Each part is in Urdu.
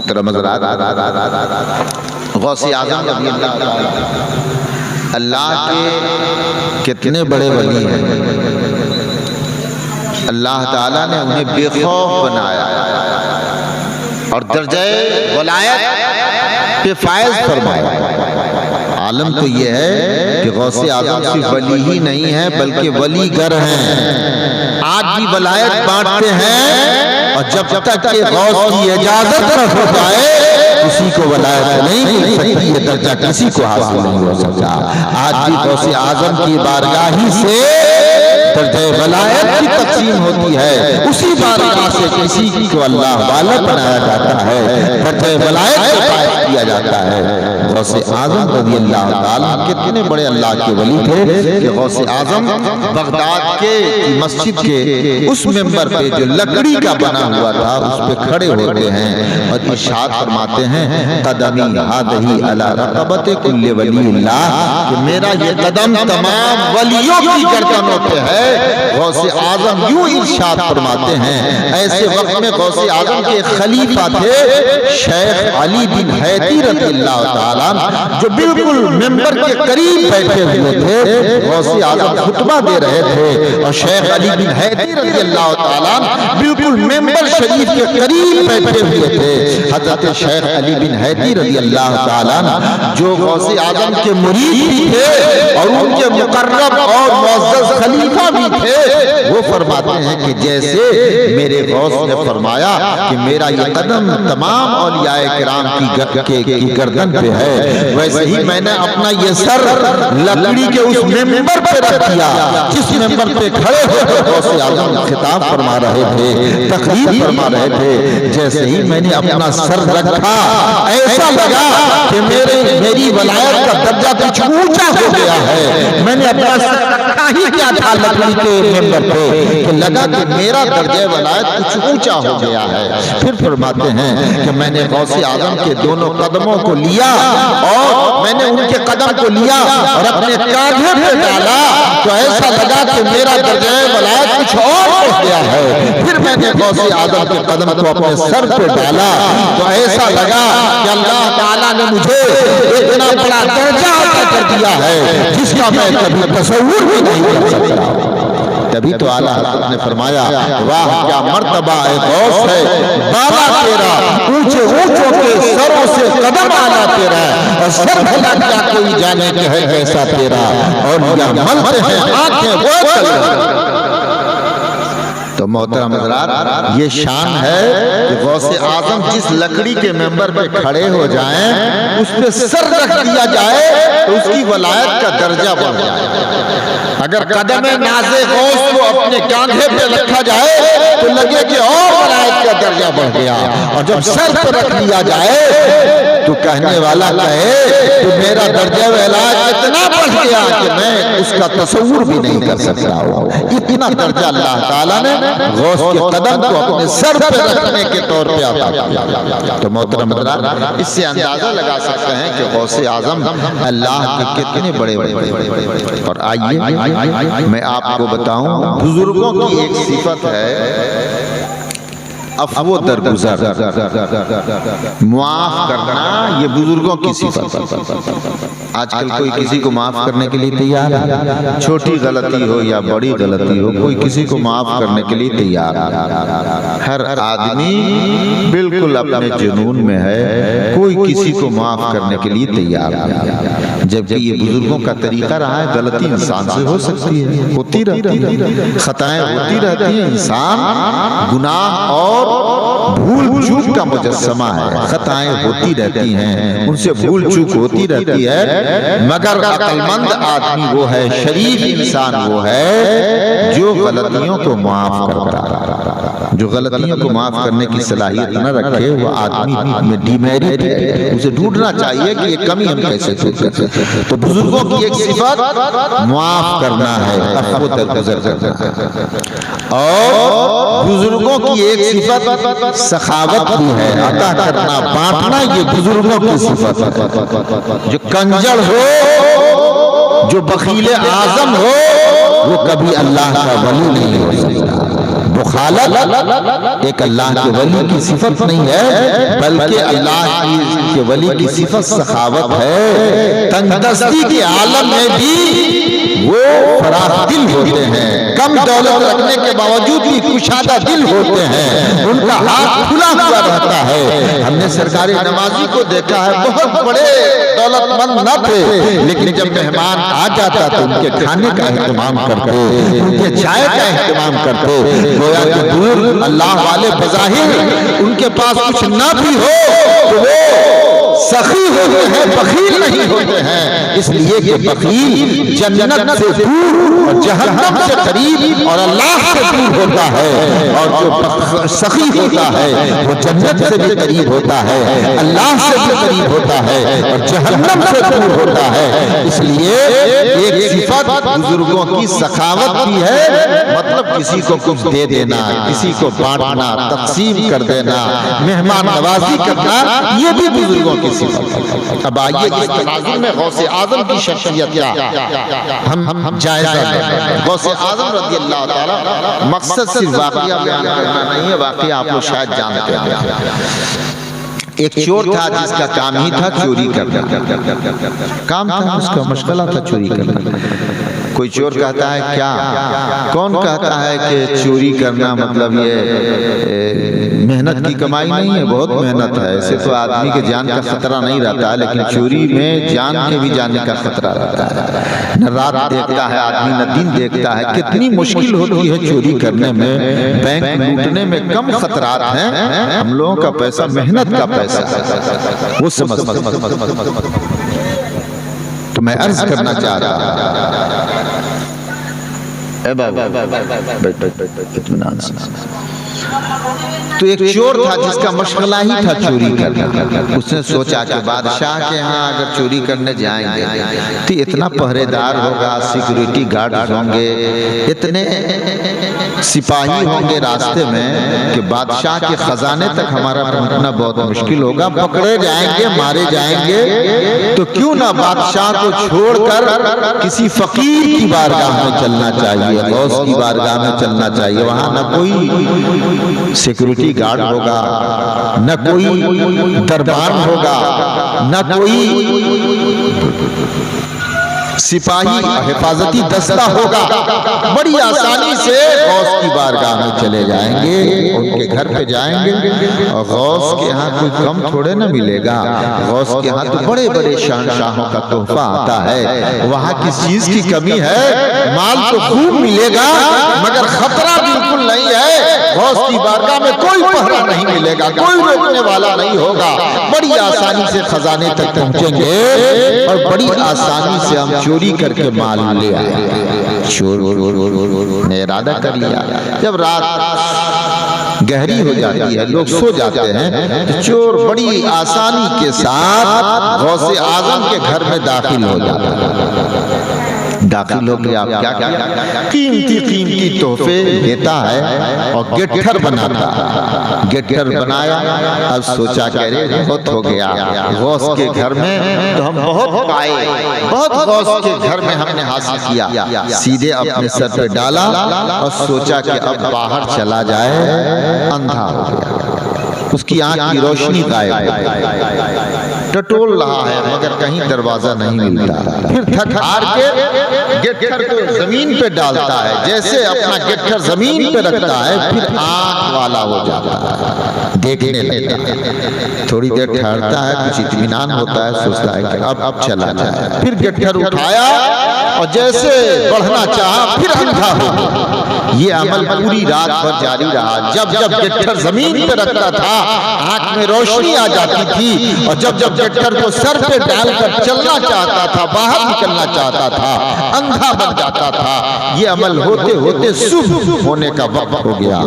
محترم حضرات، غوث اعظم رضی اللہ تعالیٰ اللہ کے کتنے بڑے ولی ہیں۔ اللہ تعالیٰ نے انہیں بے خوف بنایا اور درجہ ولایت پہ فائز فرمایا۔ عالم تو یہ ہے کہ غوث اعظم صرف ولی ہی نہیں ہے بلکہ ولی گر ہیں، آج بھی ولایت بانٹتے ہیں، اور جب تک کہ غوث کی اجازت نہ ہو جائے کسی کو ولایت نہیں مل سکتی، یہ درجہ کسی کو حاصل نہیں ہو سکتا۔ آج بھی غوث اعظم کی بارگاہ ہی سے درجہ ولایت کی تقسیم ہوتی ہے، اسی بارگاہ سے کسی کو اللہ والا بنایا جاتا ہے، درجہ ولایت سے فائز کیا جاتا ہے۔ غوث اعظم رضی اللہ تعالیٰ کتنے بڑے اللہ کے ولی تھے کہ غوث اعظم بغداد کے مسجد کے اس ممبر پہ جو لکڑی کا بنا ہوا تھا اس پہ کھڑے ہوتے ہیں اور ارشاد فرماتے ہیں قدمی ہذہی علی رقبۃ کل ولی اللہ، کہ میرا یہ قدم تمام ولیوں کی گردنوں پہ ہے۔ غوث اعظم یوں ارشاد فرماتے ہیں، ایسے وقت میں غوث اعظم کے خلیفہ تھے شیخ علی بن حیدی رضی اللہ تعالیٰ، جو بالکل ممبر کے قریب بیٹھے ہوئے تھے۔ غوث اعظم خطبہ دے رہے تھے اور شیخ علی بن حیدی رضی اللہ تعالیٰ بالکل ممبر شریف کے قریب بیٹھے ہوئے تھے۔ حضرت شیخ علی بن حیدی رضی اللہ تعالیٰ جو غوث اعظم کے مرید بھی تھے اور ان کے مقرب اور معزز خلیفہ بھی تھے، وہ فرماتے ہیں کہ جیسے میرے غوث نے فرمایا کہ میرا یہ قدم تمام اولیاء کرام کی گردن پہ ہے، ویسے ہی میں نے اپنا یہ سر لکڑی کے اس ممبر پہ رکھ دیا جس ممبر پہ کھڑے ہو کر غوث اعظم خطاب فرما رہے تھے، تقریر فرما رہے تھے۔ جیسے ہی میں نے اپنا سر رکھا ایسا لگا کہ میری ولایت کا درجہ کچھ اونچا ہو گیا ہے۔ میں نے اپنا سر رکھا ہی کیا تھا لکڑی کے ممبر پہ کہ لگا کہ میرا درجہ ولایت کچھ اونچا ہو گیا ہے۔ پھر فرماتے ہیں کہ میں نے غوث اعظم کے دونوں قدموں کو لیا اور میں نے ان کے قدم کو لیا اور اپنے کاندھے پہ ڈالا تو ایسا لگا کہ میرا درجہ ولایت کچھ اور ہو گیا ہے۔ پھر میں نے غوث اعظم کے قدم کو اپنے سر پہ ڈالا تو ایسا لگا کہ اللہ تعالیٰ نے مجھے اتنا بڑا درجہ عطا کر دیا ہے جس کا میں کبھی تصور بھی نہیں کر سکتا۔ تبھی تو اعلیٰ حضرت نے فرمایا واہ کیا مرتبہ اے غوث ہے بالا تیرا، اونچے اونچوں کے سروں سے قدم آنا تیرا، اور سر بھلا کیا کوئی جانے کہ ہے کیسا تیرا، اور یا ملتے ہیں آنکھیں وہ چل۔ تو محترم حضرات یہ شان ہے کہ غوث اعظم جس لکڑی کے ممبر پہ کھڑے ہو جائیں اس پہ سر رکھ دیا جائے تو اس کی ولایت کا درجہ بڑھ جائے۔ اگر قدم ناز غوث کو اپنے کاندھے پہ رکھا جائے تو لگے کہ اور ولایت کا درجہ بڑھ گیا، اور جب سر پہ رکھ لیا جائے تو کہنے والا کہے کہ میرا درجہ ولایت اتنا بڑھ گیا کہ میں اس کا تصور بھی نہیں کر سکتا ہوں۔ اتنا درجہ اللہ تعالیٰ نے غوث کے قدم کو اپنے سر پہ رکھنے کے طور پہ عطا کیا۔ تو محترم حضرات اس سے اندازہ لگا سکتے ہیں کہ غوث اعظم اللہ کے کتنے بڑے بڑے۔ اور آئیے میں آپ کو بتاؤں بزرگوں کی ایک صفت ہے عفو درگزر، معاف کرنا، یہ بزرگوں کی صفت ہے۔ آج کل کوئی کسی کو معاف کرنے کے لیے تیار ہے، چھوٹی غلطی ہو یا بڑی غلطی ہو کوئی کسی کو معاف کرنے کے لیے تیار ہے۔ ہر آدمی بالکل اپنے جنون میں ہے، کوئی کسی کو معاف کرنے کے لیے تیار ہے، جبکہ یہ بزرگوں کا طریقہ رہا ہے۔ غلطی انسان سے ہو سکتی ہے، ہوتی رہتی ہے، خطائیں ہوتی رہتی ہیں، انسان گناہ اور بھول چوک کا مجسمہ ہے، خطائیں ہوتی رہتی ہیں، ان سے بھول چوک ہوتی رہتی ہے، مگر عقل مند آدمی وہ ہے، شریف انسان وہ ہے جو غلطیوں کو معاف کرتا ہے، جو غلطیوں کو معاف کرنے کی صلاحیت نہ رکھے وہ آدمی میں ڈیمیرٹ ہے، اسے ڈھونڈنا چاہیے کہ یہ کمی ہم کیسے دور کر سکتے۔ تو بزرگوں کی ایک صفت معاف کرنا ہے، عفو درگزر کرنا ہے، اور بزرگوں کی ایک صفت سخاوت بھی ہے، عطا کرنا، بانٹنا، یہ بزرگوں کی صفت ہے۔ جو کنجر ہو، جو بخیل اعظم ہو، وہ کبھی اللہ کا ولی نہیں ہو سکتا۔ مخالط ایک اللہ کے ولی کی صفت نہیں ہے، بلکہ اللہ کے ولی کی صفت سخاوت ہے۔ تنگ دستی کے عالم میں بھی وہ فراخ دل ہوتے ہیں، کم دولت رکھنے کے باوجود بھی کشادہ دل ہوتے ہیں، ان کا ہاتھ کھلا ہوا رہتا ہے۔ ہم نے سرکاری نمازی کو دیکھا ہے، بہت بڑے دولت مند نہ تھے، لیکن جب مہمان آ جاتا تو ان کے کھانے کا اہتمام کرتے، ان کے چائے کا اہتمام کرتے، گویا کہ دور اللہ والے بظاہر ان کے پاس کچھ نہ بھی ہو تو وہ سخی ہوتے ہیں، بخیل نہیں ہوتے ہیں، اس لیے کہ بخیل جنت سے دور اور جہنم سے قریب اور اللہ سے دور ہوتا ہے، اور جو سخی ہوتا ہے وہ جنت سے بھی قریب ہوتا ہے، اللہ سے بھی قریب ہوتا ہے اور جہنم سے دور ہوتا ہے۔ اس لیے ایک صفت بزرگوں کی سخاوت بھی ہے، مطلب کسی کو کچھ دے دینا، کسی کو بانٹنا، تقسیم کر دینا، مہمان نوازی کرنا، یہ بھی بزرگوں کی صفت ہے۔ اب آئیے اس تناظر میں غوث اعظم کی شخصیت کیا ہم جائزہ لیں۔ غوث اعظم رضی اللہ تعالی، مقصد صرف واقعہ بیان کرنا نہیں ہے، واقعہ آپ لوگ شاید جانتے ہیں۔ ایک چور تھا جس کا کام ہی تھا چوری کرنا، کام تھا اس کا، مشغلہ تھا چوری کرنا۔ کوئی چور کہتا ہے کیا، کون کہتا ہے کہ چوری کرنا مطلب یہ محنت کی کمائی نہیں ہے؟ بہت محنت ہے، ایسے تو آدمی کے جان کا خطرہ نہیں رہتا ہے، لیکن چوری میں جان کے بھی جانے کا خطرہ رہتا ہے۔ نہ رات دیکھتا ہے آدمی، نہ دن دیکھتا ہے، کتنی مشکل ہوتی ہے چوری کرنے میں، بینک لوٹنے میں کم خطرات ہیں، ہم لوگوں کا پیسہ محنت کا پیسہ ہے، وہ سمجھ۔ تو میں عرض کرنا چاہ رہا اے بابا اطمینان سے، تو ایک چور تھا جس کا مشغلہ ہی تھا چوری کرنا۔ اس نے سوچا کہ بادشاہ کے ہاں اگر چوری کرنے جائیں گے تو اتنا پہرے دار ہوگا، سیکیورٹی گارڈز ہوں گے، اتنے سپاہی ہوں گے راستے میں کہ بادشاہ کے خزانے تک ہمارا پہنچنا بہت مشکل ہوگا، پکڑے جائیں گے، مارے جائیں گے۔ تو کیوں نہ بادشاہ کو چھوڑ کر کسی فقیر کی بارگاہ میں چلنا چاہیے، غوث کی بارگاہ میں چلنا چاہیے، وہاں نہ کوئی سیکیورٹی گارڈ ہوگا، نہ کوئی دربان ہوگا، نہ کوئی سپاہی حفاظتی دستہ ہوگا، بڑی آسانی سے غوث کی بارگاہ میں چلے جائیں گے، ان کے گھر پہ جائیں گے، اور غوث کے ہاں کوئی کم تھوڑے نہ ملے گا، غوث کے ہاں تو بڑے بڑے شہنشاہوں کا تحفہ آتا ہے، وہاں کس چیز کی کمی ہے؟ مال تو خوب ملے گا مگر خطرہ بالکل نہیں ہے، غوث کی بارگاہ میں کوئی پہرا نہیں ملے گا، کوئی روکنے والا نہیں ہوگا، بڑی آسانی سے خزانے تک پہنچیں گے اور بڑی آسانی سے ہم چوری کر کے مال لے آئے۔ چور نے ارادہ کر لیا، جب رات گہری ہو جاتی ہے، لوگ سو جاتے ہیں، تو چور بڑی آسانی کے ساتھ غوث اعظم کے گھر میں داخل ہو جاتا ہے۔ داخل ہو کے آپ کیا کیا؟ قیمتی تحفے دیتا ہے اور گٹھر بناتا ہے۔ گٹھر بنایا، اب سوچا کہ بہت ہو گیا، غوث کے گھر میں تو ہم بہت پائے، بہت غوث کے گھر میں ہم نے حاصل کیا، سیدھے اپنے سر پہ ڈالا اور سوچا کہ اب باہر چلا جائے، اندھا ہو گیا، اس کی آنکھ کی روشنی غائب ہے، ٹٹول رہا ہے مگر کہیں دروازہ نہیں ملتا، پھر تھک ہار کے گٹھر کو زمین پہ ڈالتا ہے، جیسے اپنا گٹھر زمین پہ رکھتا ہے پھر آنکھ والا ہو جاتا ہے، دیکھنے لگتا ہے، تھوڑی دیر ٹھہرتا ہے، کچھ اطمینان ہوتا ہے، سوچتا ہے کہ اب چلا جائے، پھر گٹھر اٹھایا اور جیسے بڑھنا چاہا پھر اندھا ہو گیا۔ یہ عمل پوری رات بھر جاری رہا، جب جب گٹھر زمین پہ رکھتا تھا آنکھ میں روشنی آ جاتی تھی، اور جب جب گٹھر کو سر پہ ڈال کر چلنا چاہتا تھا، باہر نکلنا چاہتا تھا، اندھا بن جاتا تھا۔ یہ عمل ہوتے ہوتے صبح ہونے کا وقت ہو گیا۔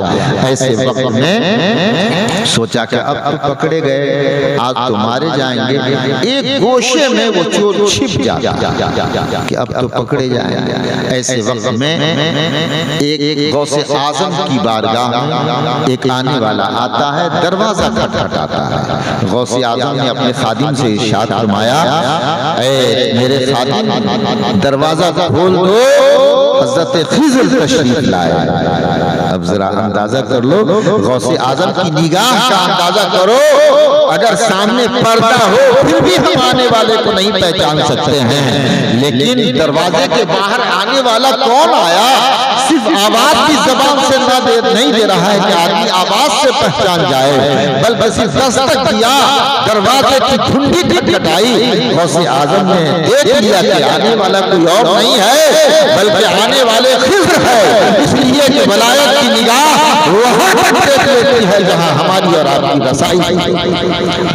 ایسے وقت میں سوچا کہ اب تو پکڑے گئے، آج تو مارے جائیں گے، ایک گوشے میں وہ چور چھپ جاتا کہ اب تو پکڑے جائیں گے۔ ایسے وقت میں ایک غوث اعظم کی بارگاہ میں ایک آنے والا آتا ہے، دروازہ کھٹکھٹاتا ہے۔ غوث اعظم نے اپنے خادم سے ارشاد فرمایا، اے میرے خادم دروازہ کھول دو، حضرت خضر تشریف لائے۔ اب ذرا اندازہ کر لو، غوث اعظم کی نگاہ کا اندازہ کرو، اگر سامنے پردہ ہو پھر بھی ہم آنے والے کو نہیں پہچان سکتے ہیں، لیکن دروازے کے باہر آنے والا کون آیا؟ صرف آواز کی زبان سے نہیں دے رہا ہے کہ آدمی آواز سے پہچان جائے، بلکہ صرف دستک دیا، دروازے کی گھنٹی کھٹکھٹائی، غوث اعظم نے دیکھ لیا کہ آنے والا کوئی اور نہیں ہے بلکہ آنے والے خضر ہے، اس لیے کہ ولایت کی نگاہ وہاں تک دیکھ لیتی ہے جہاں ہماری اور آپ کی رسائی ہے۔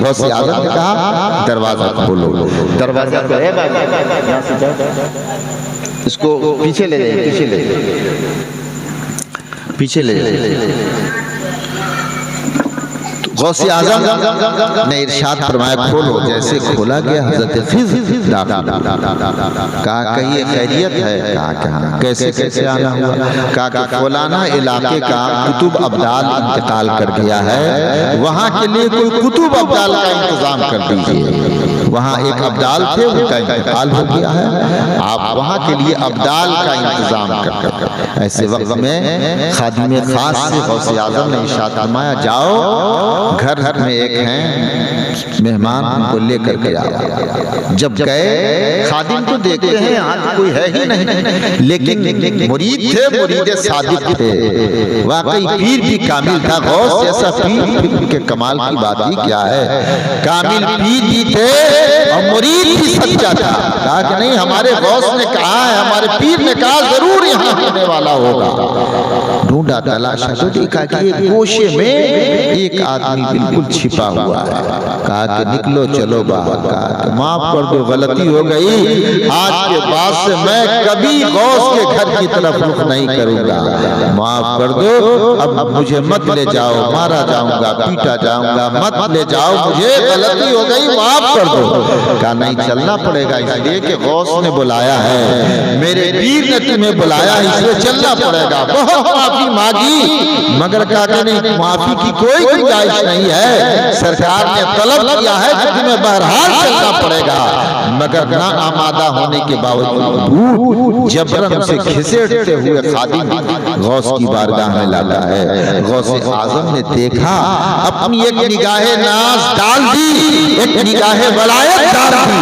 غوث اعظم نے کہا دروازہ کھولو، دروازہ اس کو پیچھے لے جائیں، پیچھے لے جائیں۔ غوث اعظم نے ارشاد فرمایا کھولو، جیسے کھولا گیا حضرت خضر کہا کہ یہ خیریت ہے؟ کہا کہ ہاں۔ کیسے آنا ہوا؟ کہا کہ فلانا علاقے کا کتب ابدال انتقال کر گیا ہے، وہاں کے لیے کوئی کتب ابدال کا انتظام کر دیجئے۔ وہاں ایک ابدال تھے، ان کا انتقال ہو گیا ہے، آپ وہاں کے لیے ابدال کا انتظام کر۔ ایسے وقت میں خادم خاص سے غوث اعظم نے ارشاد فرمایا جاؤ، گھر میں ایک ہیں مہمان، ان کو لے کر کے آؤ۔ جب گئے خادم کو دیکھتے ہیں آج کوئی ہے ہی نہیں، لیکن مرید تھے، مرید صادق تھے، واقعی پیر بھی کامل تھا۔ غوث جیسا پیر کے کمال کی بات ہی کیا ہے، کامل پیر بھی تھے اور مرید بھی سچا تھا۔ کہا کہ نہیں، ہمارے غوث نے کہا ہے، ہمارے پیر نے کہا ضرور یہاں ہونے والا ہوگا۔ ڈھونڈا تلاشا تو دیکھا کہ ایک گوشے میں ایک آدمی بالکل چھپا ہوا ہے۔ کہا کہ نکلو چلو باہر۔ کہا کہ معاف کر دو، غلطی ہو گئی، آج کے بعد سے میں کبھی غوث کے گھر کی طرف رخ نہیں کروں گا، معاف کر دو، اب مجھے مت لے جاؤ، مارا جاؤں گا، پیٹا جاؤں گا، مت لے جاؤ مجھے، غلطی ہو گئی، معاف کر دو۔ کہا نہیں، چلنا پڑے گا، اس لیے کہ غوث نے بلایا ہے، میرے پیر نے تمہیں بلایا، اس لیے چلنا پڑے گا۔ بہت معافی مانگی، مگر کہا کہ نہیں، معافی کی کوئی گنجائش نہیں ہے، سرکار نے طلب کیا ہے کہ تمہیں بہرحال چلنا پڑے گا، مگر نہ آمادہ ہونے کے باوجود جبرن اسے گھسیٹتے ہوئے خادم غوث کی بارگاہ میں لاتا ہے۔ غوث اعظم نے دیکھا، اپنی ایک نگاہ ناز ڈال دی، ایک نگاہ ولایت ڈال دی،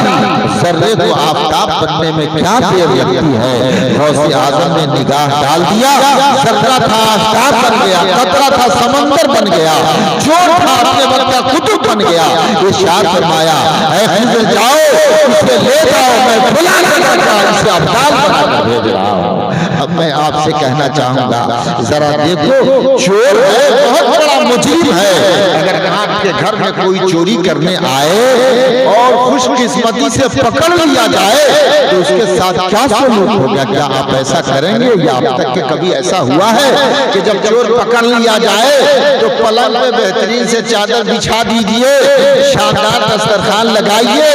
ذرے کو آفتاب بننے میں کیا دیر لگتی ہے۔ غوث اعظم نے نگاہ ڈال دیا، ذرہ تھا آفتاب بن گیا، قطرہ تھا سمندر بن گیا، چور تھا اپنے وقت کا قطب بن گیا۔ ارشاد فرمایا اے خضر جاؤ، اسے لے جاؤ، میں بلا کر اسے ابدال بنا کر بھیج رہا ہوں۔ اب میں آپ سے کہنا چاہوں گا، ذرا دیکھو، چور ہے، بہت بڑا مجرم ہے، اگر آپ کے گھر میں کوئی چوری کرنے آئے اور خوش قسمتی سے پکڑ لیا جائے تو اس کے ساتھ کیا سلوک ہوگا؟ کیا آپ ایسا کریں گے؟ یا اب تک کہ کبھی ایسا ہوا ہے کہ جب چور پکڑ لیا جائے تو پلنگ پہ بہترین سے چادر بچھا دیجئے، شاندار دسترخوان لگائیے،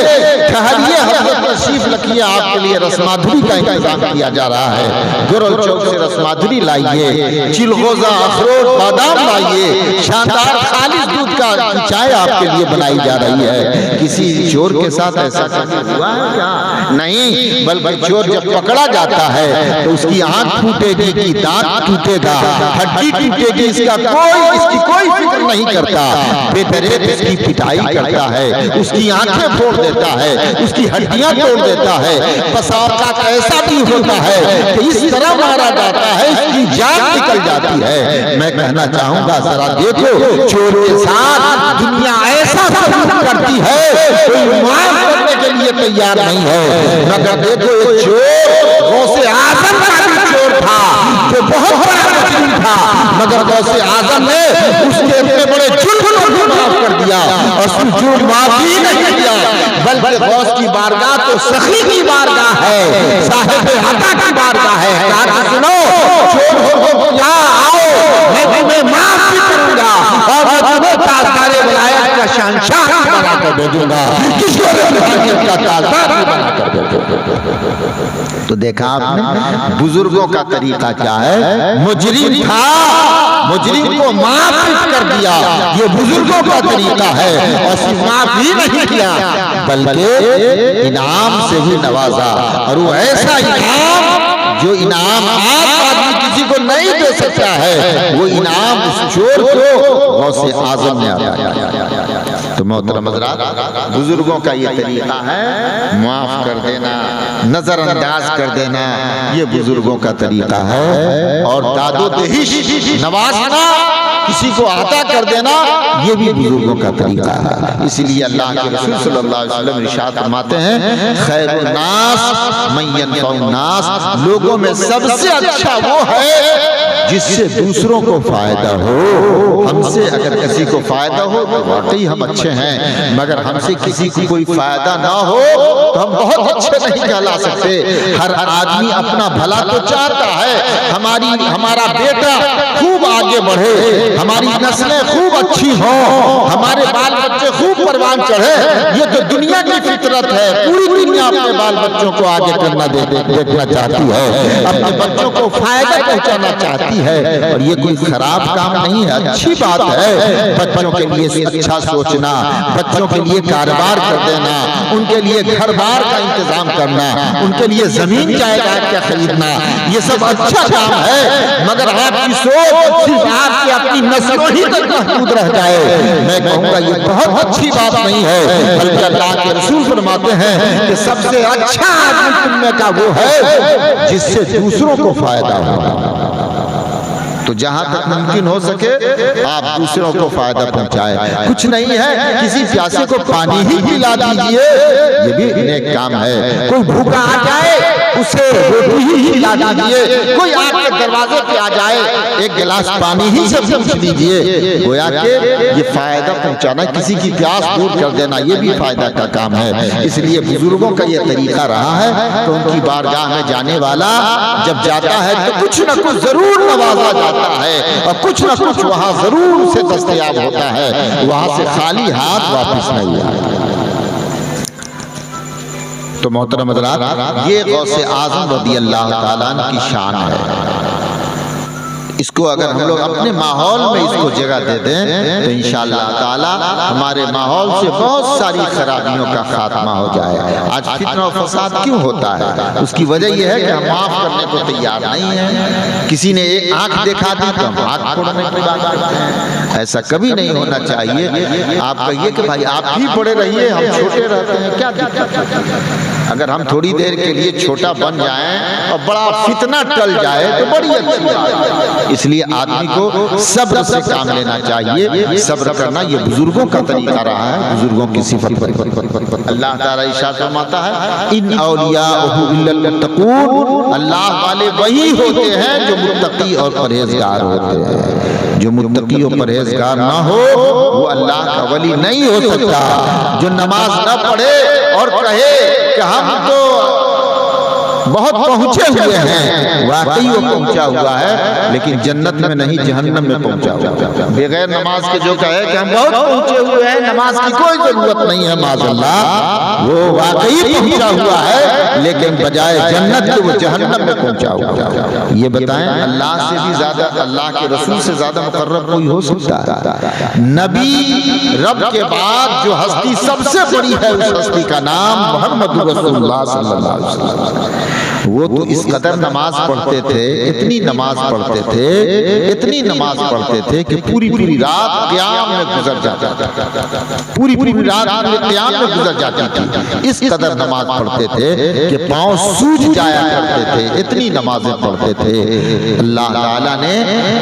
کہیے حضرت تشریف رکھیے، آپ کے لیے رس مادھوری کا انتظام کیا جا رہا ہے، گرل چوک سے رس مادھوری لائیے، چلغوزہ، اخروٹ، بادام لائیے، شاندار خالص دودھ کا چائے آپ کے لیے بنائی جا رہی ہے۔ کسی چور کے ساتھ ایسا ہوا ہے کیا؟ نہیں، بلکہ چور جب پکڑا جاتا ہے تو اس کی آنکھ ٹوٹے گی، دانت ٹوٹے گا، ہڈی ٹوٹے گی، اس کی کوئی فکر نہیں کرتا، بے دریغ اس کی پٹائی کرتا ہے، اس کی آنکھیں پھوڑ دیتا ہے، اس کی ہڈیاں توڑ دیتا ہے۔ بس اوقات ایسا بھی ہوتا ہے کہ اس طرح مارا جاتا ہے اس کی جان نکل جاتی ہے۔ میں کہنا چاہوں گا ذرا دیکھو، چور کے ساتھ دنیا ایسا سلوک کرتی ہے، کوئی معاف کرنے کے لیے تیار نہیں ہے، مگر دیکھو یہ چور غوث اعظم کا بھی چور تھا جو بہت بڑا مجرم تھا، مگر غوث اعظم نے اس کے اتنے بڑے جرم کو بھی معاف کر دیا، اور صرف جرم معاف ہی نہیں کیا بلکہ غوث کی بارگاہ تو سخی کی بارگاہ ہے، صاحب عطا کی بارگاہ ہے۔ کہا سنو، چور ہو یہاں آؤ، میں تمہیں معاف بھی کروں گا اور میں تمہیں تاجدار ولایت کا شہنشاہ بھی بنا کر بھیجوں گا، کسی اور روحانیت کا تاجدار بھی بنا کر بھیجوں گا۔ تو دیکھا آپ نے بزرگوں کا طریقہ کیا ہے، مجرم تھا، مجرم کو معاف کر دیا، یہ بزرگوں کا طریقہ ہے، اور صرف معاف ہی نہیں کیا بلکہ انعام سے بھی نوازا، اور وہ ایسا انعام جو انعام آدمی کسی کو نہیں دے سکتا ہے وہ انعام اس چور کو غوث اعظم نے عطا کیا۔ تو محترم حضرات، بزرگوں کا یہ طریقہ ہے معاف کر دینا، نظر انداز کر دینا، یہ بزرگوں کا طریقہ ہے۔ اور داد و دہش نوازنا، کسی کو عطا کر دینا، یہ بھی بزرگوں کا طریقہ ہے۔ اسی لیے اللہ کے رسول صلی اللہ علیہ وسلم ارشاد فرماتے ہیں خیر الناس من ينفع الناس، لوگوں میں سب سے اچھا وہ ہے جس سے دوسروں کو فائدہ ہو۔ ہم سے اگر کسی کو فائدہ ہو تو واقعی ہم اچھے ہیں، مگر ہم سے کسی کو کوئی فائدہ نہ ہو تو ہم بہت اچھے نہیں کہلا سکتے۔ ہر آدمی اپنا بھلا تو چاہتا ہے، ہمارا بیٹا خوب آگے بڑھے، ہماری نسلیں خوب اچھی ہوں، ہمارے بال بچے خوب پروان چڑھے، یہ تو دنیا کی فطرت ہے۔ پوری دنیا اپنے بال بچوں کو آگے کرنا دیکھنا چاہتی ہے، اپنے بچوں کو فائدہ پہنچانا چاہتی ہے، اور یہ کوئی خراب کام نہیں ہے، اچھی بات ہے۔ بچوں کے لیے اچھا سوچنا، بچوں کے لیے کاروبار کر دینا، ان کے لیے گھر بار کا انتظام کرنا، ان کے لیے زمین جائیداد کا خریدنا، یہ سب اچھا کام ہے، مگر آپ کی سوچ صرف آپ کی اپنی نسلوں ہی تک محدود رہ جائے، میں کہوں گا یہ بہت اچھی بات نہیں ہے۔ بلکہ اللہ کے رسول فرماتے ہیں کہ سب سے اچھا آدمی تم میں کا وہ ہے جس سے دوسروں کو فائدہ ہو۔ تو جہاں تک ممکن ہو سکے آپ دوسروں کو فائدہ پہنچائیں۔ کچھ نہیں ہے، کسی پیاسے کو پانی ہی پلا دیجئے، یہ بھی نیک کام ہے۔ کوئی بھوکا آ جائے اسے روٹی ہی کھلا دیجئے، کوئی آپ کے دروازے پہ آ جائے ایک گلاس پانی ہی سے پوچھ لیجئے، گویا کہ یہ فائدہ پہنچانا، کسی کی پیاس دور کر دینا، یہ بھی فائدہ کا کام ہے۔ اس لیے بزرگوں کا یہ طریقہ رہا ہے کہ ان کی بارگاہ میں جانے والا جب جاتا ہے تو کچھ نہ کچھ ضرور نوازا جاتا ہے، اور کچھ نہ کچھ وہاں ضرور سے دستیاب ہوتا ہے، وہاں سے خالی ہاتھ واپس نہیں آتا۔ تو محترم حضرات، یہ غوث اعظم رضی اللہ تعالیٰ عنہ کی شان ہے۔ اس کو اگر ہم لوگ اپنے ماحول میں اس کو جگہ دے دیں تو انشاءاللہ تعالی ہمارے ماحول سے بہت ساری خرابیوں کا خاتمہ ہو جائے۔ آج فتنہ و فساد کیوں ہوتا ہے؟ اس کی وجہ یہ ہے کہ ہم معاف کرنے کو تیار نہیں ہیں۔ کسی نے ایک آنکھ دکھا دی تو ہم آنکھ پھوڑنے کی بات کرتے ہیں۔ ایسا کبھی نہیں ہونا چاہیے۔ آپ کہیے کہ بھائی آپ بھی بڑے رہیے، ہم چھوٹے رہتے ہیں، کیا دقت ہے؟ اگر ہم تھوڑی دیر کے لیے چھوٹا بن جائیں اور بڑا فتنہ ٹل جائے تو بڑی اچھی بات ہے۔ اس لیے آدمی کو صبر سے کام لینا چاہیے۔ صبر کرنا یہ بزرگوں کا طریقہ رہا ہے، بزرگوں کی صفت۔ اللہ تعالیٰ ارشاد فرماتا ہے ان اولیاءہ الا المتقون، اللہ والے وہی ہوتے ہیں جو متقی اور پرہیزگار ہوتے ہیں۔ جو متقی اور پرہیزگار نہ ہو وہ اللہ کا ولی نہیں ہو سکتا۔ جو نماز نہ پڑھے اور کہے کہ ہم تو بہت پہنچے ہوئے ہیں، واقعی وہ پہنچا ہوا ہے لیکن جنت میں نہیں جہنم میں پہنچا ہوا ہے۔ بغیر نماز کے جو کہے کہ ہم بہت پہنچے ہوئے ہیں، نماز کی کوئی ضرورت نہیں ہے، معاذ اللہ، وہ واقعی پہنچا ہوا ہے لیکن بجائے جنت کے وہ جہنم میں پہنچا ہوا ہے۔ یہ بتائیں اللہ سے بھی زیادہ، اللہ کے رسول سے زیادہ مقرب کوئی ہو سکتا ہے؟ نبی رب کے بعد جو ہستی سب سے بڑی ہے اس ہستی کا نام محمد رسول اللہ صلی اللہ علیہ وسلم۔ وہ تو اس قدر نماز پڑھتے تھے، اتنی نماز پڑھتے تھے، اتنی نماز پڑھتے تھے کہ پوری رات قیام میں گزر جاتا تھا، پوری رات قیام میں گزر جاتی تھی۔ اس قدر نماز پڑھتے تھے کہ پاؤں سوج جایا کرتے تھے، اتنی نمازیں پڑھتے تھے۔ اللہ تعالیٰ نے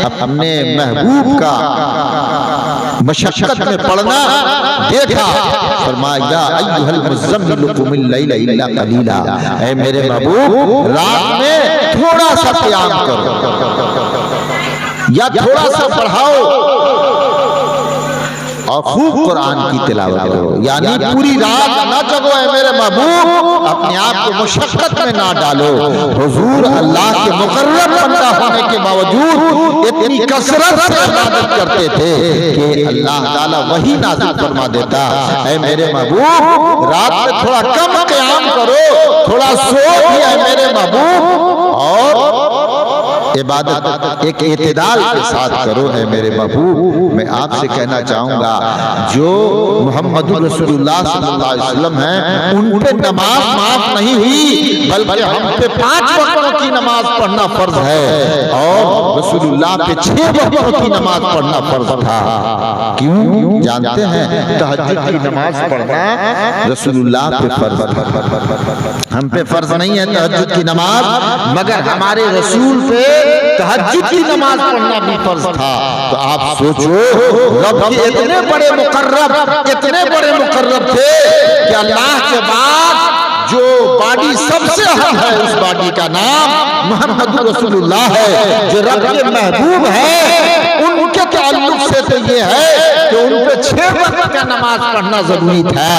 اپنے محبوب کا مشقت میں پڑھنا دیکھا، فرمایا یا ایھا المزمل قم اللیل الا قلیلا، اے میرے محبوب رات میں تھوڑا سا قیام کرو یا تھوڑا سا پڑھاؤ اور خوب قرآن کی تلاوت کرو، یعنی پوری رات نہ جگو اے میرے محبوب، اپنے آپ کو مشقت میں نہ ڈالو۔ حضور اللہ کے مقرب بندہ ہونے کے باوجود اتنی کثرت سے عبادت کرتے تھے کہ اللہ تعالیٰ وہی نازل فرما دیتا، اے میرے محبوب رات میں تھوڑا کم قیام کرو، تھوڑا سو بھی اے میرے محبوب، اور عبادت ایک اعتدال کے ساتھ کرو ہے میرے محبوب۔ میں آپ سے کہنا چاہوں گا جو محمد رسول اللہ صلی اللہ علیہ وسلم ہیں ان پہ نماز معاف نہیں ہوئی، بلکہ ہم پہ 5 وقتوں کی نماز پڑھنا فرض ہے، اور رسول اللہ پہ 6 وقتوں کی نماز پڑھنا فرض تھا۔ کیوں؟ جانتے ہیں تہجد کی نماز پڑھنا رسول اللہ پہ فرض تھا، ہم پہ فرض نہیں ہے تہجد کی نماز، مگر ہمارے رسول پہ تہجد کی نماز پڑھنا بھی فرض تھا۔ تو آپ سوچو رب کے اتنے بڑے مقرب تھے کہ اللہ کے بعد جو باڈی سب سے اہم ہے اس باڈی کا نام محمد رسول اللہ ہے، جو رب کے محبوب ہے۔ ان کے تعلق سے تو یہ ہے کہ ان پہ 6 وقت کا نماز پڑھنا ضروری تھا،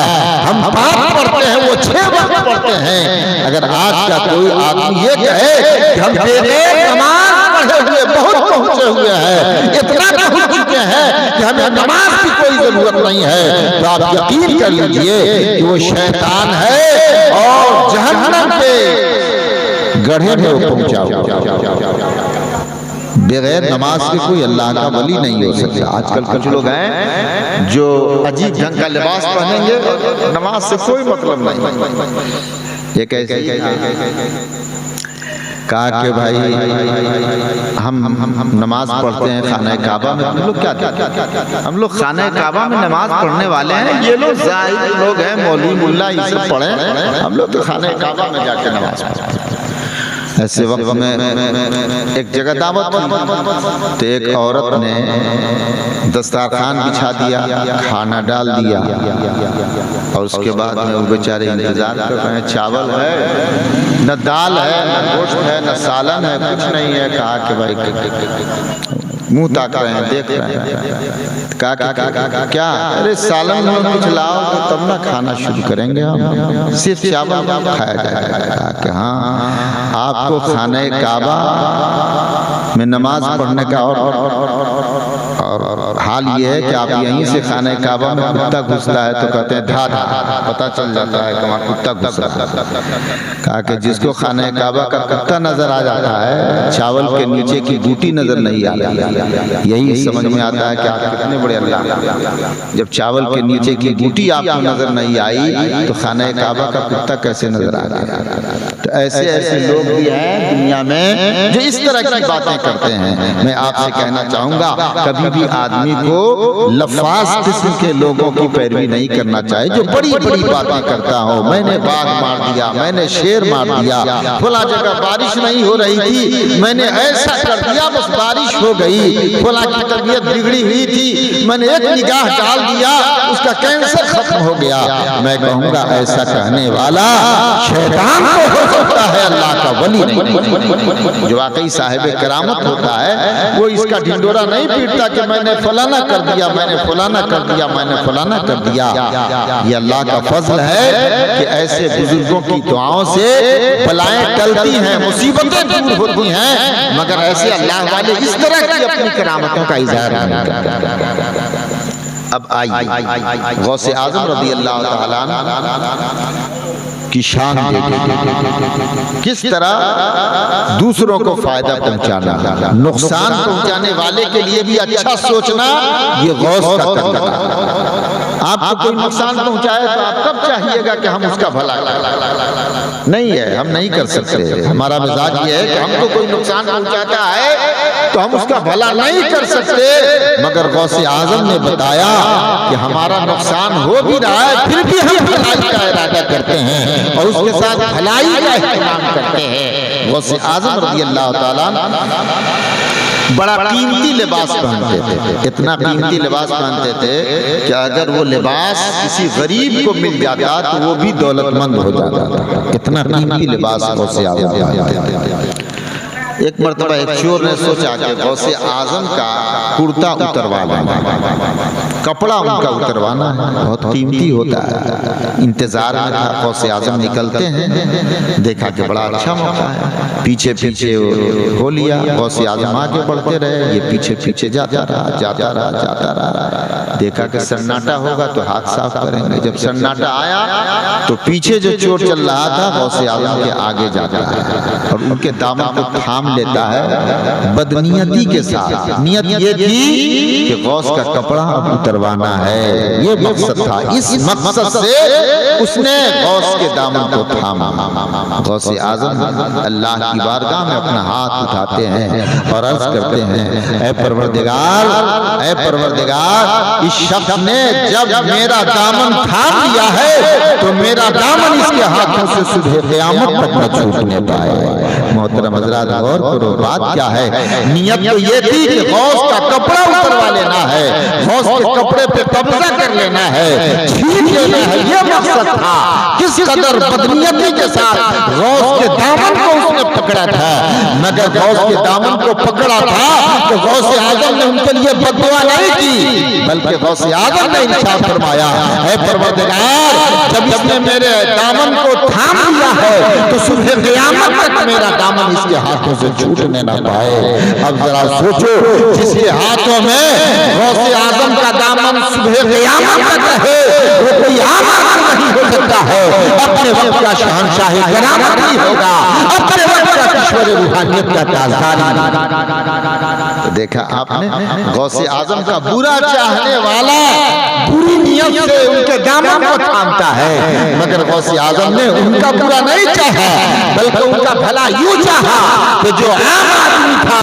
ہم 5 پڑھتے ہیں وہ 6 وقت پڑھتے ہیں۔ اگر آج کا کوئی آدمی یہ کہے کہ ہم نماز پڑھے ہوئے بہت پہنچے ہوئے ہیں، اتنا پہنچ چکے ہیں کہ ہمیں نماز کی کوئی ضرورت نہیں ہے، تو آپ یقین کر لیجئے کہ وہ شیطان ہے اور جہنم کے گڑھے میں پہنچا ہوا۔ بغیر نماز کے کوئی اللہ کا ولی نہیں ہو سکتا۔ آج کل کچھ لوگ ہیں جو عجیب ڈھنگ کا لباس پہنیں گے، نماز سے کوئی مطلب نہیں۔ یہ کیسے کہا کہ بھائی ہم نماز پڑھتے ہیں خانہ کعبہ میں، ہم لوگ کیا کہتے ہیں؟ ہم لوگ خانہ کعبہ میں نماز پڑھنے والے ہیں، یہ لوگ ظاہر لوگ ہیں، مولوی ملا یہ سب پڑھیں، ہم لوگ تو خانہ کعبہ میں جا کے نماز پڑھتے ہیں۔ ایسے وقت میں ایک جگہ دعوت تھی تو ایک عورت نے دسترخوان بچھا دیا، کھانا ڈال دیا، اور اس کے بعد میں وہ بیچارے انتظار کر رہے ہیں، چاول ہے نہ دال ہے نہ گوشت ہے نہ سالن ہے، کچھ نہیں ہے۔ کہا کہ بھائی منہ تاک رہے ہیں، دیکھ رہے ہیں۔ کہا کیا؟ ارے سالن میں کچھ لاؤ تو تب نہ کھانا شروع کریں گے، ہم صرف چاول کھایا جائے گا۔ کہا کہ ہاں آپ کو خانہ کعبہ میں نماز پڑھنے کا اور حال یہ ہے کہ آپ یہیں سے خانہ کعبہ میں کتا گھستا ہے تو کہتے ہیں دھا دھا، پتہ چل جاتا ہے کہ وہاں کتا گھس رہا ہے۔ کہا کہ جس کو خانہ کعبہ کا کتا نظر آ جاتا ہے، چاول کے نیچے کی بوٹی نظر نہیں آ رہی، یہی سمجھ میں آتا ہے کہ آپ کتنے بڑے اللہ۔ جب چاول کے نیچے کی بوٹی آپ کو نظر نہیں آئی تو خانہ کعبہ کا کتا کیسے نظر آ گیا؟ تو ایسے لوگ بھی ہیں دنیا میں جو اس طرح کی باتیں کرتے ہیں۔ میں آپ سے کہنا چاہوں گا کبھی بھی آدمی کو لفاظ قسم کے لوگوں کی پیروی نہیں کرنا چاہیے، جو بڑی بڑی باتیں کرتا ہو، میں نے باغ مار دیا، میں نے شیر مار دیا، فلاں جگہ بارش نہیں ہو رہی تھی، میں نے ایسا کر دیا بس بارش ہو گئی، فلاں کی طبیعت بگڑی ہوئی تھی، میں نے ایک نگاہ ڈال دیا اس کا کینسر ختم ہو گیا۔ میں کہوں گا ایسا کہنے والا شیطان کو ہو سکتا ہے، اللہ کا ولی نہیں۔ جو واقعی صاحب کرامت ہوتا ہے وہ اس کا ڈھنڈورا نہیں پیٹتا کہ میں نے فلانا کر دیا، میں نے فلانا کر دیا، میں نے فلانا کر دیا۔ یہ اللہ کا فضل ہے کہ ایسے بزرگوں کی دعاؤں سے بلائیں ٹلتی ہیں، مصیبتیں دور ہوتی ہیں، مگر ایسے اللہ والے اس طرح کی اپنی کرامتوں کا اظہار نہیں کرتے۔ اب آئیے غوث اعظم رضی اللہ تعالیٰ عنہ کی شان دیکھیں، کس طرح دوسروں کو فائدہ پہنچانا، نقصان پہنچانے والے کے لیے بھی اچھا سوچنا، یہ غوث کا طریقہ ہے۔ آپ کو کوئی نقصان پہنچائے تو آپ کب چاہیے گا کہ ہم اس کا بھلا کریں؟ نہیں ہے، ہم نہیں کر سکتے۔ ہمارا مزاج یہ ہے کہ ہم کو کوئی نقصان پہنچاتا ہے تو ہم اس کا بھلا نہیں کر سکتے، مگر غوث اعظم نے بتایا کہ ہمارا نقصان ہو بھی رہا ہے پھر بھی ہم بھلائی کا ارادہ کرتے ہیں اور اس کے ساتھ بھلائی کا اہتمام کرتے ہیں۔ غوث اعظم رضی اللہ تعالیٰ بڑا قیمتی لباس پہنتے تھے، اتنا قیمتی لباس پہنتے تھے کہ اگر وہ لباس کسی غریب کو مل جاتا تو وہ بھی دولت مند ہو جاتا تھا، اتنا قیمتی لباس غوث اعظم پہنتے تھے۔ ایک مرتبہ ایک چور نے سوچا کہ غوث اعظم کا کرتا اتروانا ہے، کپڑا ان کا اتروانا ہے، بہت قیمتی ہوتا ہے۔ انتظار میں تھا، غوث اعظم نکلتے ہیں، دیکھا کہ بڑا اچھا موقع ہے، پیچھے پیچھے ہو لیا۔ غوث اعظم آگے بڑھتے رہے، یہ پیچھے پیچھے جاتا رہا، دیکھا کہ سناٹا ہوگا تو ہاتھ صاف کریں گے۔ جب سناٹا آیا تو پیچھے جو چور چل رہا تھا غوث اعظم کے آگے جاتا ہے اور ان کے دامن کو تھام لیتا ہے بدنیتی کے ساتھ. نیت یہ تھی کہ غوث کا کپڑا اب اتروانا ہے، یہ مقصد تھا. اس مقصد سے اس نے غوث کے دامن کو تھاما. غوث اعظم اللہ کی بارگاہ میں اپنا ہاتھ اٹھاتے ہیں اور عرض کرتے ہیں اے پروردگار، اے پروردگار، اس شخص نے جب میرا دامن تھام لیا ہے تو میرا دامن اس کے ہاتھوں سے صبح قیامت تک نہ چھوٹنے پائے. محترم حضرات غور کرو، بات کیا ہے؟ نیت تو یہ تھی کہ غوث کا کپڑا اتروا لینا ہے، غوث کے کپڑے پہ قبضہ کر لینا ہے، چھین لینا ہے، یہ مقصد تھا. کس قدر بدنیتی کے ساتھ غوث کے دامن کو اس نے پکڑا تھا. مگر غوث کے دامن کو پکڑا تھا تو غوث اعظم نے ان کے لیے بد دعا نہیں کی، بلکہ غوث اعظم نے ارشاد فرمایا اے پروردگار، جب اس نے میرے دامن کو تھام لیا ہے تو صبح قیامت تک میرا دامن اس کے ہاتھوں سے چھوٹنے نہ پائے. اب ذرا سوچو، جس کے ہاتھوں میں غوث اعظم کا دامن صبح قیامت تک رہے وہ کوئی عام آدمی نہیں ہو سکتا ہے، اپنے وقت کا شہنشاہ کرامت نہیں ہوگا، اپنے وقت کا کشور روحانیت کا تاجدار. دیکھا آپ نے، غوث اعظم کا برا چاہنے والا بری نیت سے ان کے دامن کو تھامتا ہے، مگر غوث اعظم نے ان کا برا نہیں چاہا بلکہ ان کا بھلا یوں چاہا کہ جو عام آدمی تھا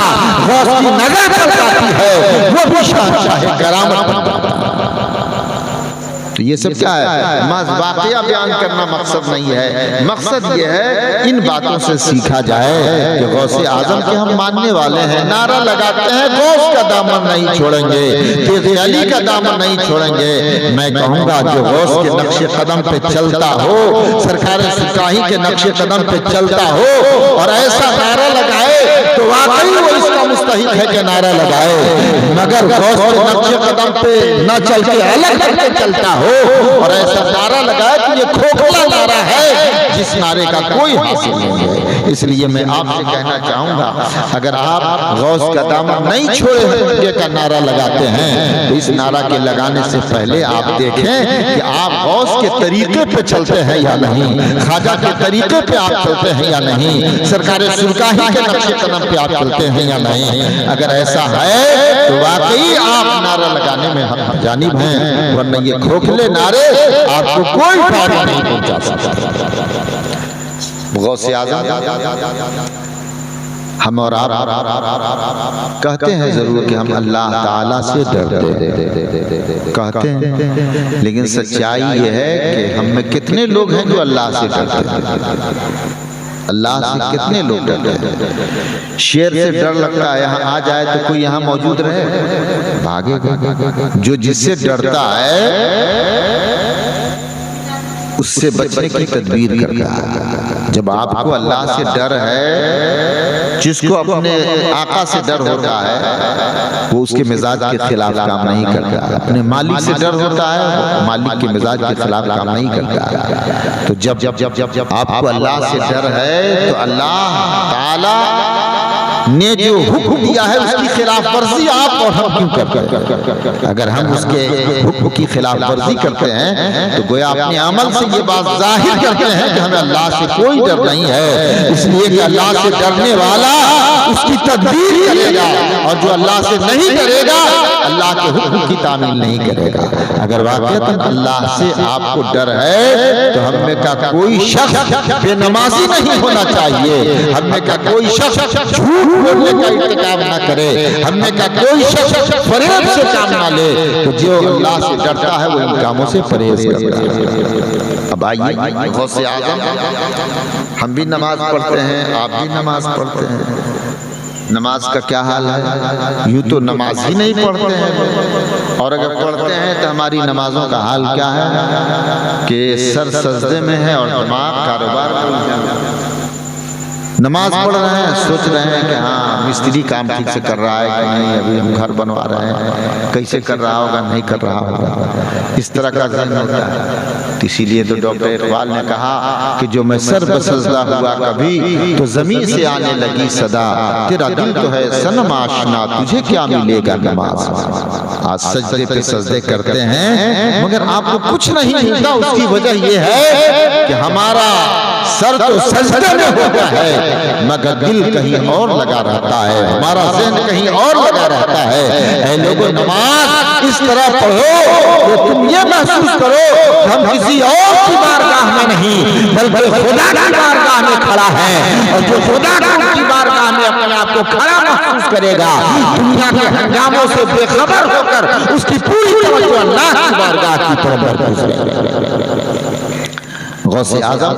غوث کی نظر چل جاتی ہے وہ بھی شہنشاہ کرامت بنتا. تو یہ سب کیا ہے؟ واقعہ بیان کرنا مقصد نہیں ہے. مقصد یہ ہے ان باتوں سے سیکھا جائے کہ غوث اعظم کے ہم ماننے والے ہیں، نعرہ لگاتے ہیں غوث کا دامن نہیں چھوڑیں گے، تیغ علی کا دامن نہیں چھوڑیں گے. میں کہوں گا جو غوث کے نقش قدم پہ چلتا ہو، سرکار سپاہی کے نقش قدم پہ چلتا ہو اور ایسا نعرہ لگائے تو واقعی وہ اس کا مستحق ہے کہ نعرہ لگائے. مگر غوث کے نقش قدم پہ نہ چل کے الگ کر کے چلتا ہو اور ایسا نعرہ لگائے کہ یہ کھوکھلا نعرہ ہے جس نعرے کا کوئی حاصل نہیں ہے. اس لیے میں آپ سے کہنا چاہوں گا، اگر آپ غوث کا دامن نہیں چھوڑے کا نعرہ لگاتے ہیں تو اس نعرہ کے لگانے سے پہلے آپ دیکھیں کہ آپ غوث کے طریقے پہ چلتے ہیں یا نہیں، خواجہ کے طریقے پہ آپ چلتے ہیں یا نہیں، سرکار سرکاہی کے نقش قدم پہ آپ چلتے ہیں یا نہیں. اگر ایسا ہے تو واقعی آپ نعرہ لگانے میں حق جانب ہیں، ورنہ یہ کھوکھلے نعرے آپ کو کوئی فائدہ نہیں پہنچا سکتا. غوث اعظم ہم اور آپ کہتے ہیں ضرور کہ ہم اللہ تعالیٰ سے ڈرتے ہیں، کہتے ہیں، لیکن سچائی یہ ہے کہ ہم میں کتنے لوگ ہیں جو اللہ سے ڈرتے ہیں؟ اللہ سے کتنے لوگ ڈرتے ہیں؟ شیر سے ڈر لگتا ہے یہاں آ جائے تو کوئی یہاں موجود رہے، بھاگے گا. جو جس سے ڈرتا ہے اس سے بچنے کی تدبیر کرتا ہے. جب آپ کو اللہ سے ڈر ہے، جس کو اپنے آقا سے ڈر ہوتا ہے وہ اس کے مزاج کے خلاف کام نہیں کرتا. اپنے مالک سے ڈر ہوتا ہے وہ مالک کے مزاج کے خلاف کام نہیں کرتا. تو جب آپ کو اللہ سے ڈر ہے تو اللہ تعالی نے جو حکم دیا ہے اس کی خلاف ورزی آپ اور ہم کیوں کرتے ہیں؟ اگر ہم اس کے حکم کی خلاف ورزی کرتے ہیں تو گویا اپنے عمل سے یہ بات ظاہر کرتے ہیں کہ ہمیں اللہ سے کوئی ڈر نہیں ہے. اس لیے کہ اللہ سے ڈرنے والا اس کی تدبیر کرے گا، اور جو اللہ سے نہیں ڈرے گا اللہ کے حکم کی تعمیل نہیں کرے گا. اگر واقعتاً اللہ سے آپ کو ڈر ہے تو ہم میں کا کوئی شخص بے نمازی نہیں ہونا چاہیے، ہم میں کا کوئی شخص جھوٹ بولنے کا ارتکاب نہ کرے، ہم میں کا کوئی شخص فریب سے کام نہ لے. تو جو اللہ سے ڈرتا ہے وہ ان کاموں سے پرہیز کرتا ہے. اب آئیے غوث اعظم، ہم بھی نماز پڑھتے ہیں، آپ بھی نماز پڑھتے ہیں. نماز کا کیا حال ہے؟ یوں تو نماز ہی نہیں پڑھتے ہیں، اور اگر پڑھتے ہیں تو ہماری نمازوں کا حال کیا ہے کہ سر سجدے میں ہے اور دماغ کاروبار میں. نماز پڑھ رہے ہیں، سوچ رہے ہیں کہ ہاں مستری کام ٹھیک سے کر رہا ہے کہ نہیں، ابھی ہم گھر بنوا رہے ہیں، کیسے کر رہا ہوگا، نہیں کر رہا ہوگا، اس طرح کا ذہن ہوتا ہے. اسی لیے تو ڈاکٹر اقبال نے کہا کہ جو میں سر بسجدہ ہوا کبھی تو زمین سے آنے لگی صدا، تیرا دل تو ہے صنم آشنا، تجھے کیا ملے گا نماز. آج سجدے پہ سجدے کرتے ہیں مگر آپ کو کچھ نہیں ملتا. اس کی وجہ یہ ہے کہ ہمارا سر تو سجدے میں ہوتا ہے مگر دل کہیں اور لگا رہتا ہے، ہمارا ذہن کہیں اور لگا رہتا ہے۔ اے لوگوں، نماز اس طرح پڑھو کہ تم یہ محسوس کرو کہ ہم کسی اور کی بارگاہ میں نہیں بلکہ خدا کی بارگاہ میں کھڑا ہے، اور جو خدا کی بارگاہ میں اپنے آپ کو کھڑا محسوس کرے گا، دنیا کے ہنگاموں سے بے خبر ہو کر اس کی پوری توجہ اللہ کی بارگاہ کی طرف مرکوز رہے۔ غوث اعظم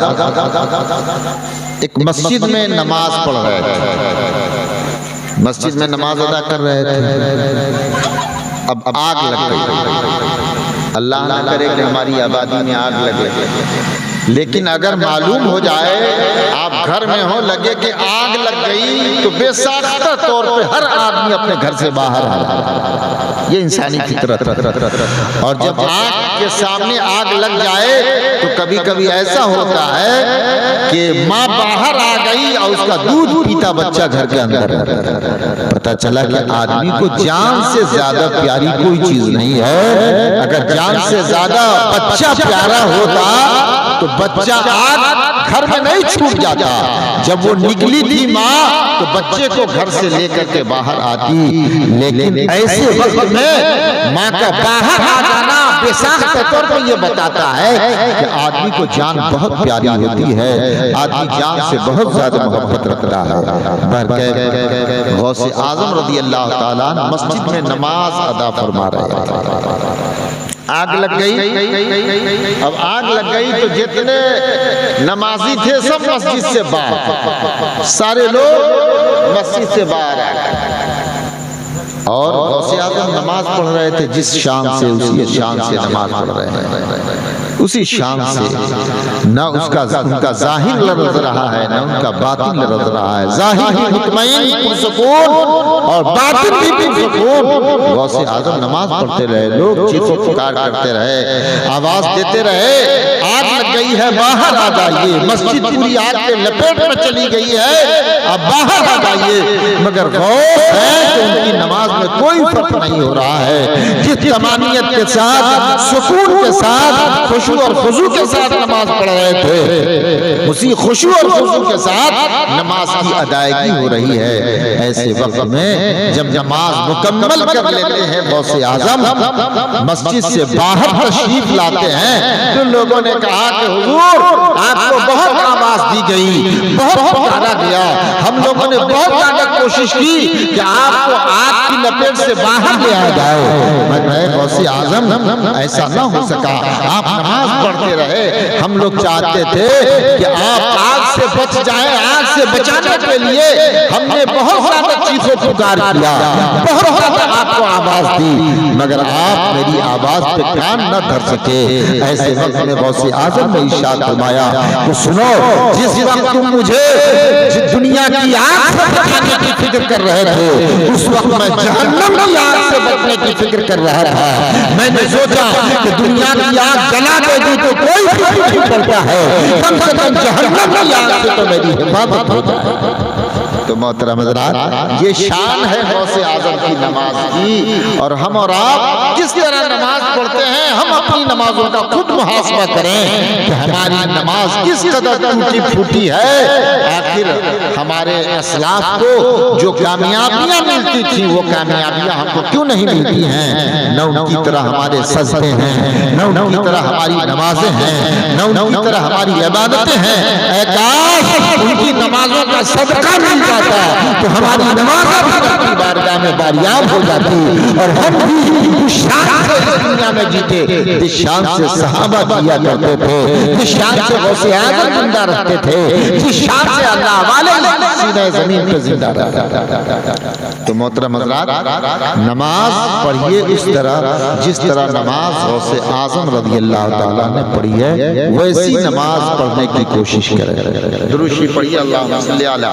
ایک مسجد میں نماز پڑھ رہے تھے، مسجد میں نماز ادا کر رہے تھے، اب آگ لگ گئی۔ اللہ نہ کرے کہ ہماری آبادی میں آگ لگے، لیکن اگر معلوم ہو جائے آپ گھر میں ہو لگے کہ آگ لگ گئی تو بے ساختہ طور پہ ہر آدمی اپنے گھر سے باہر آ رہا، یہ انسانی فطرت ہے۔ اور جب آگ کے سامنے آگ لگ جائے تو کبھی کبھی ایسا ہوتا ہے کہ ماں باہر آ گئی اور اس کا دودھ پیتا بچہ گھر کے اندر، پتہ چلا کہ آدمی کو جان سے زیادہ پیاری کوئی چیز نہیں ہے۔ اگر جان سے زیادہ بچہ پیارا ہوتا تو بچہ آج گھر میں نہیں چھوٹ جاتا، جب وہ نکلی تھی ماں تو بچے کو گھر سے لے کر کے باہر آتی، لیکن ایسے وقت میں ماں کا باہر آ جانا بے ساختہ طور پر یہ بتاتا ہے کہ آدمی کو جان بہت پیاری ہوتی ہے، آدمی جان سے بہت زیادہ محبت رکھتا ہے۔ غوث اعظم رضی اللہ تعالیٰ عنہ مسجد میں نماز ادا فرما رہے تھے، آگ لگ گئی۔ اب آگ لگ گئی تو جتنے نمازی تھے سب مسجد سے باہر، سارے لوگ مسجد سے باہر آ گئے، اور غوث اعظم نماز پڑھ رہے تھے جس شان سے، اسی شان سے نماز پڑھ رہے ہیں، اسی شان سے، نہ ان کا ظاہر لرز رہا ہے نہ ان کا باطن لرز رہا ہے، ظاہر ہی مطمئن پرسکون اور باطن بھی پرسکون۔ غوث اعظم نماز پڑھتے رہے، لوگ چیخ و پکار کرتے رہے، آواز دیتے رہے، آگ لگ گئی ہے باہر آ جائیے، مسجد پوری آگ کے لپیٹ میں چلی گئی ہے، اب باہر آ جائیے۔ مگر غوث ہے کہ ان کی نماز میں کوئی فرق نہیں ہو رہا ہے، جس طمانینت کے ساتھ، سکون کے ساتھ، خشوع اور خضوع کے ساتھ نماز پڑھ رہے تھے، اسی خشوع اور خضوع کے ساتھ نماز کی ادائیگی ہو رہی ہے۔ ایسے وقت میں جب نماز مکمل کر لیتے ہیں غوث اعظم، مسجد سے باہر تشریف لاتے ہیں، تو لوگوں نے کہا کہ حضور آپ کو بہت آواز دی گئی، بہت پکارا گیا، ہم لوگوں نے بہت زیادہ کوشش کی کہ آپ کو آگ کی لپیٹ سے باہر لے آیا جائے، مگر غوث اعظم ایسا نہ ہو سکا، آپ نماز پڑھتے رہے، ہم لوگ چاہتے تھے کہ آپ آگ سے بچ جائیں، آگ سے بچانے کے لیے ہم نے بہت زیادہ چیخ و پکار کیا، بہت زیادہ آپ کو آواز دی، مگر آپ میری آواز پہ کان نہ دھر سکے۔ ایسے وقت میں غوث اعظم نے ارشاد فرمایا کہ سنو، جس وقت تم مجھے دنیا کی آگ سے بچانے کی فکر کر رہے تھے، اس وقت میں جہنم کی آگ سے بچنے کی فکر کر رہا تھا۔ میں نے سوچا کہ دنیا کی آگ جلا دے دی تو کوئی فرق نہیں پڑتا ہے، کم سے کم جہنم کی آگ سے تو میری حفاظت ہو جائے۔ تو محترم حضرات، یہ شان ہے غوث اعظم کی نماز کی، اور ہم اور آپ جس طرح نماز پڑھتے ہیں ہم اپنی نمازوں کا خود محاسبہ کریں کہ ہماری نماز کس قدر ٹوٹی پھوٹی ہے۔ آخر ہمارے اسلاف کو جو کامیابیاں ملتی تھیں وہ کامیابیاں ہم کو کیوں نہیں ملتی ہیں؟ نہ ان کی طرح ہمارے سجدے ہیں، نہ ان کی طرح ہماری نمازیں ہیں، نہ ان کی طرح ہماری عبادتیں ہیں۔ اے کاش ان کی نمازوں کا صدقہ مل جاتا تو ہماری نمازیں بھی رب کی بارگاہ میں باریاب ہو جاتی، اور ہم بھی اس شان سے اس دنیا میں جیتے جس شان سے صحابہ جیا کرتے تھے، جس شان سے غوث اعظم زندہ رہتے تھے، جس شان سے اللہ والے سینہ زمین پہ زندہ رہتے۔ تو محترم حضرات، نماز پڑھیے اس طرح جس طرح نماز غوث اعظم رضی اللہ تعالیٰ نے پڑھی ہے، ویسی نماز پڑھنے کی کوشش کریں۔ درود شریف پڑھیے، اللہم صلی علی